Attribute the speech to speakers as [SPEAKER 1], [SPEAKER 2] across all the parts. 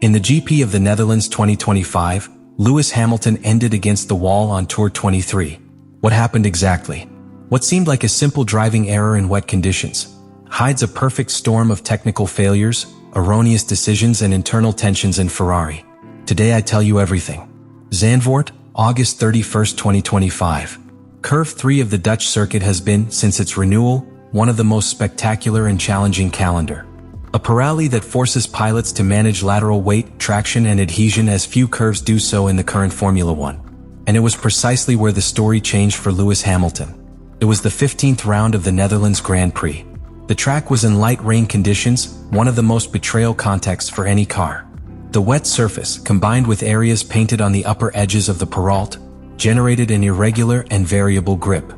[SPEAKER 1] In the GP of the Netherlands 2025, Lewis Hamilton ended against the wall on Tour 23. What happened exactly? What seemed like a simple driving error in wet conditions hides a perfect storm of technical failures, erroneous decisions, and internal tensions in Ferrari. Today I tell you everything. Zandvoort, August 31, 2025. Curve 3 of the Dutch circuit has been, since its renewal, one of the most spectacular and challenging calendar. A Pirelli that forces pilots to manage lateral weight, traction, and adhesion as few curves do so in the current Formula One. And it was precisely where the story changed for Lewis Hamilton. It was the 15th round of the Netherlands Grand Prix. The track was in light rain conditions, one of the most betrayal contexts for any car. The wet surface, combined with areas painted on the upper edges of the Perrault, generated an irregular and variable grip.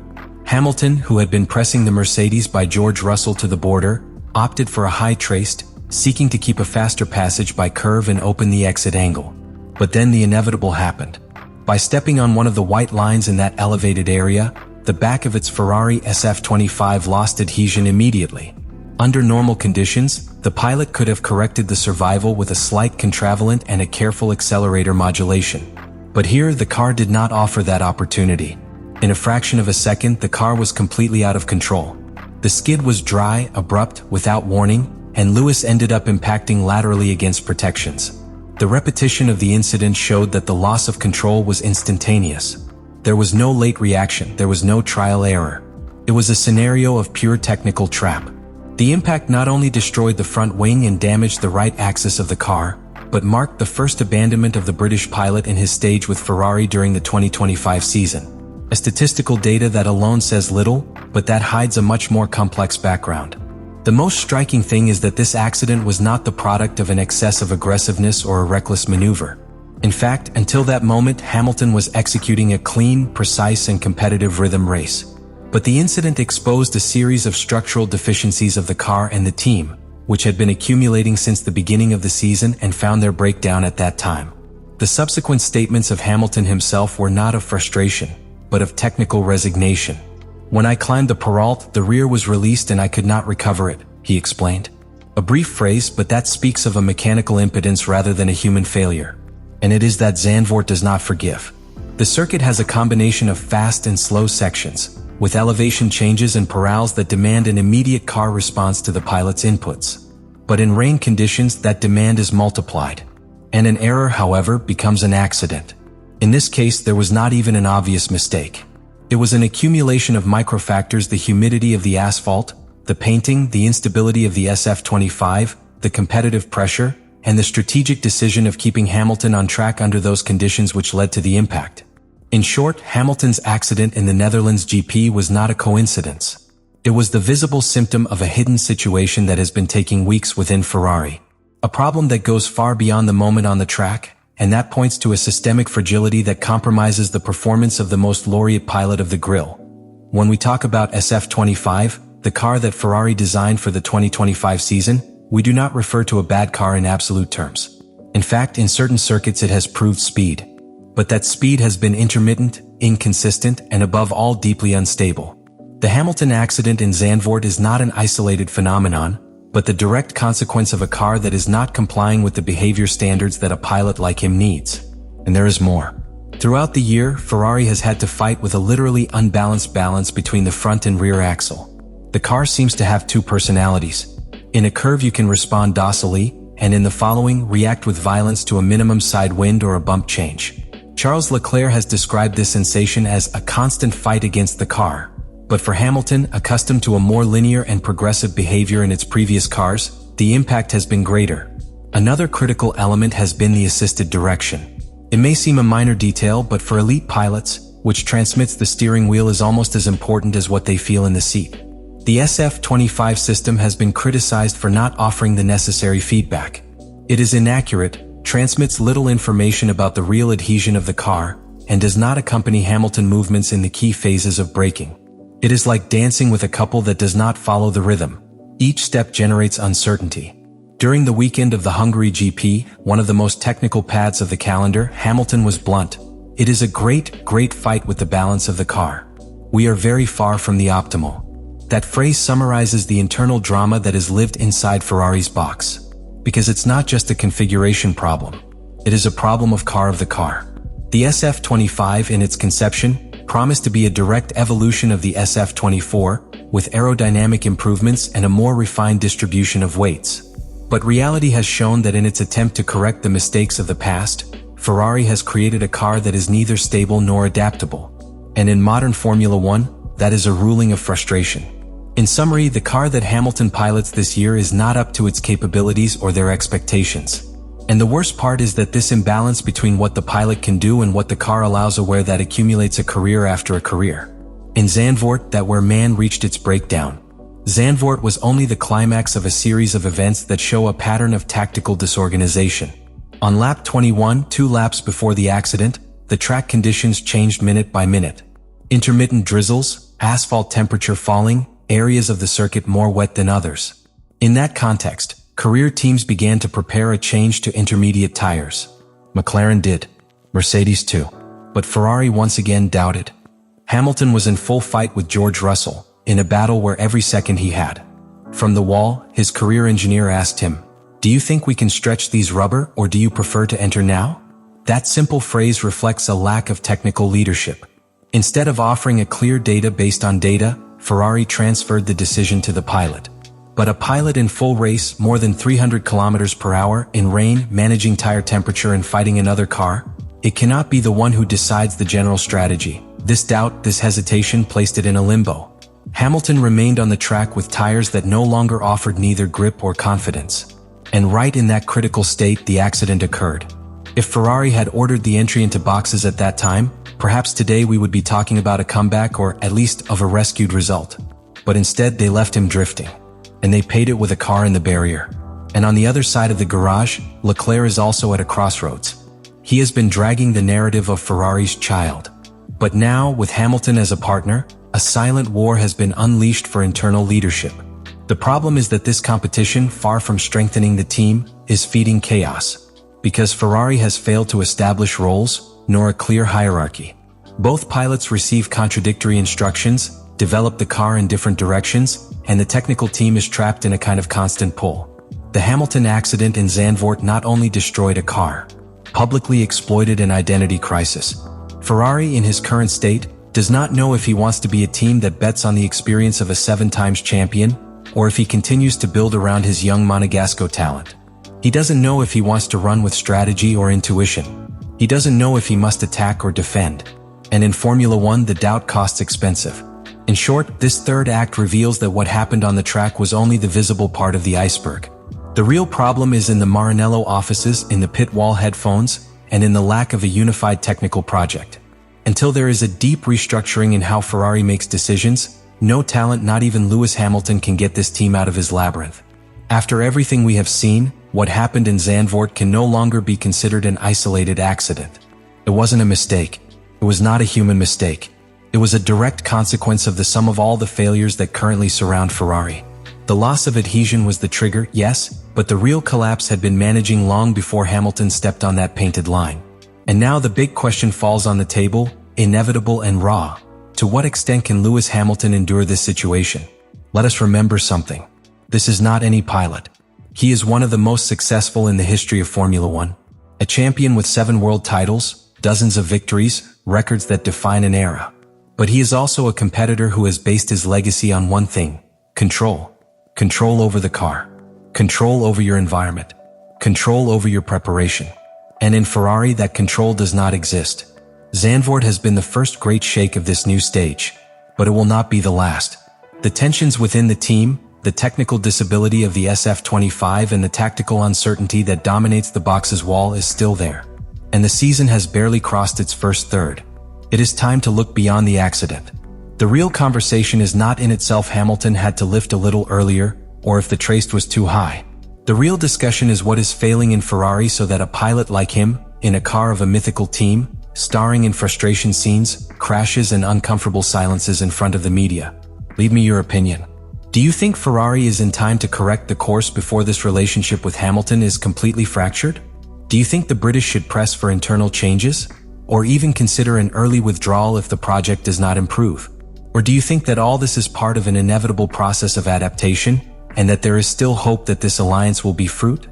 [SPEAKER 1] Hamilton, who had been pressing the Mercedes by George Russell to the border, opted for a high traced, seeking to keep a faster passage by curve and open the exit angle. But then the inevitable happened. By stepping on one of the white lines in that elevated area, the back of its Ferrari SF-25 lost adhesion immediately. Under normal conditions, the pilot could have corrected the survival with a slight contravalant and a careful accelerator modulation. But here, the car did not offer that opportunity. In a fraction of a second, the car was completely out of control. The skid was dry, abrupt, without warning, and Lewis ended up impacting laterally against protections. The repetition of the incident showed that the loss of control was instantaneous. There was no late reaction, there was no trial error. It was a scenario of pure technical trap. The impact not only destroyed the front wing and damaged the right axis of the car, but marked the first abandonment of the British pilot in his stage with Ferrari during the 2025 season. A statistical data that alone says little, but that hides a much more complex background. The most striking thing is that this accident was not the product of an excess of aggressiveness or a reckless maneuver. In fact, until that moment, Hamilton was executing a clean, precise, and competitive rhythm race. But the incident exposed a series of structural deficiencies of the car and the team, which had been accumulating since the beginning of the season and found their breakdown at that time. The subsequent statements of Hamilton himself were not of frustration, but of technical resignation. "When I climbed the Perrault, the rear was released and I could not recover it," he explained. A brief phrase, but that speaks of a mechanical impotence rather than a human failure. And it is that Zandvoort does not forgive. The circuit has a combination of fast and slow sections, with elevation changes and parallels that demand an immediate car response to the pilot's inputs. But in rain conditions, that demand is multiplied. And an error, however, becomes an accident. In this case, there was not even an obvious mistake. It was an accumulation of microfactors: the humidity of the asphalt, the painting, the instability of the SF-25, the competitive pressure, and the strategic decision of keeping Hamilton on track under those conditions which led to the impact. In short, Hamilton's accident in the Netherlands GP was not a coincidence. It was the visible symptom of a hidden situation that has been taking weeks within Ferrari. A problem that goes far beyond the moment on the track, and that points to a systemic fragility that compromises the performance of the most laureate pilot of the grill. When we talk about SF-25, the car that Ferrari designed for the 2025 season, we do not refer to a bad car in absolute terms. In fact, in certain circuits it has proved speed. But that speed has been intermittent, inconsistent, and above all deeply unstable. The Hamilton accident in Zandvoort is not an isolated phenomenon, but the direct consequence of a car that is not complying with the behavior standards that a pilot like him needs. And there is more. Throughout the year, Ferrari has had to fight with a literally unbalanced balance between the front and rear axle. The car seems to have two personalities. In a curve you can respond docilely, and in the following, react with violence to a minimum side wind or a bump change. Charles Leclerc has described this sensation as a constant fight against the car. But for Hamilton, accustomed to a more linear and progressive behavior in its previous cars, the impact has been greater. Another critical element has been the assisted direction. It may seem a minor detail, but for elite pilots, which transmits the steering wheel is almost as important as what they feel in the seat. The SF-25 system has been criticized for not offering the necessary feedback. It is inaccurate, transmits little information about the real adhesion of the car, and does not accompany Hamilton movements in the key phases of braking. It is like dancing with a couple that does not follow the rhythm. Each step generates uncertainty. During the weekend of the Hungary GP, one of the most technical paths of the calendar, Hamilton was blunt. "It is a great fight with the balance of the car. We are very far from the optimal." That phrase summarizes the internal drama that is lived inside Ferrari's box. because it's not just a configuration problem. It is a problem of car of the car. The SF-25 in its conception promised to be a direct evolution of the SF-24 with aerodynamic improvements and a more refined distribution of weights. But reality has shown that in its attempt to correct the mistakes of the past, Ferrari has created a car that is neither stable nor adaptable. And in modern Formula One, that is a ruling of frustration. In summary, the car that Hamilton pilots this year is not up to its capabilities or their expectations. And the worst part is that this imbalance between what the pilot can do and what the car allows aware that accumulates a career after a career. In Zandvoort, that where man reached its breakdown. Zandvoort was only the climax of a series of events that show a pattern of tactical disorganization. On lap 21, 2 laps before the accident, the track conditions changed minute by minute. Intermittent drizzles, asphalt temperature falling, areas of the circuit more wet than others. In that context, career teams began to prepare a change to intermediate tires. McLaren did. Mercedes too. But Ferrari once again doubted. Hamilton was in full fight with George Russell, in a battle where every second he had. From the wall, his career engineer asked him, "Do you think we can stretch these rubber, or do you prefer to enter now?" That simple phrase reflects a lack of technical leadership. Instead of offering a clear data based on data, Ferrari transferred the decision to the pilot. But a pilot in full race, more than 300 kilometers per hour, in rain, managing tire temperature and fighting another car, it cannot be the one who decides the general strategy. This doubt, this hesitation placed it in a limbo. Hamilton remained on the track with tires that no longer offered neither grip or confidence. And right in that critical state, the accident occurred. If Ferrari had ordered the entry into boxes at that time, perhaps today we would be talking about a comeback or at least of a rescued result. But instead they left him drifting. And they paid it with a car in the barrier. And on the other side of the garage, Leclerc is also at a crossroads. He has been dragging the narrative of Ferrari's child. But now, with Hamilton as a partner, a silent war has been unleashed for internal leadership. The problem is that this competition, far from strengthening the team, is feeding chaos. Because Ferrari has failed to establish roles, nor a clear hierarchy. Both pilots receive contradictory instructions, develop the car in different directions, and the technical team is trapped in a kind of constant pull. The Hamilton accident in Zandvoort not only destroyed a car, publicly exploited an identity crisis. Ferrari, in his current state, does not know if he wants to be a team that bets on the experience of a 7-time champion, or if he continues to build around his young Monegasco talent. He doesn't know if he wants to run with strategy or intuition. He doesn't know if he must attack or defend. And in Formula One, the doubt costs expensive. In short, this third act reveals that what happened on the track was only the visible part of the iceberg. The real problem is in the Maranello offices, in the pit wall headphones, and in the lack of a unified technical project. Until there is a deep restructuring in how Ferrari makes decisions, no talent, not even Lewis Hamilton, can get this team out of his labyrinth. After everything we have seen, what happened in Zandvoort can no longer be considered an isolated accident. It wasn't a mistake. It was not a human mistake. It was a direct consequence of the sum of all the failures that currently surround Ferrari. The loss of adhesion was the trigger, yes, but the real collapse had been managing long before Hamilton stepped on that painted line. And now the big question falls on the table, inevitable and raw. To what extent can Lewis Hamilton endure this situation? Let us remember something. This is not any pilot. He is one of the most successful in the history of Formula One. A champion with 7 world titles, dozens of victories, records that define an era. But he is also a competitor who has based his legacy on one thing: control. Control over the car. Control over your environment. Control over your preparation. And in Ferrari, that control does not exist. Zandvoort has been the first great shake of this new stage, but it will not be the last. The tensions within the team, the technical disability of the SF-25 and the tactical uncertainty that dominates the box's wall is still there. And the season has barely crossed its first third. It is time to look beyond the accident. The real conversation is not in itself Hamilton had to lift a little earlier, or if the trace was too high. The real discussion is what is failing in Ferrari so that a pilot like him, in a car of a mythical team, starring in frustration scenes, crashes and uncomfortable silences in front of the media. Leave me your opinion. Do you think Ferrari is in time to correct the course before this relationship with Hamilton is completely fractured? Do you think the British should press for internal changes? Or even consider an early withdrawal if the project does not improve? Or do you think that all this is part of an inevitable process of adaptation, and that there is still hope that this alliance will bear fruit?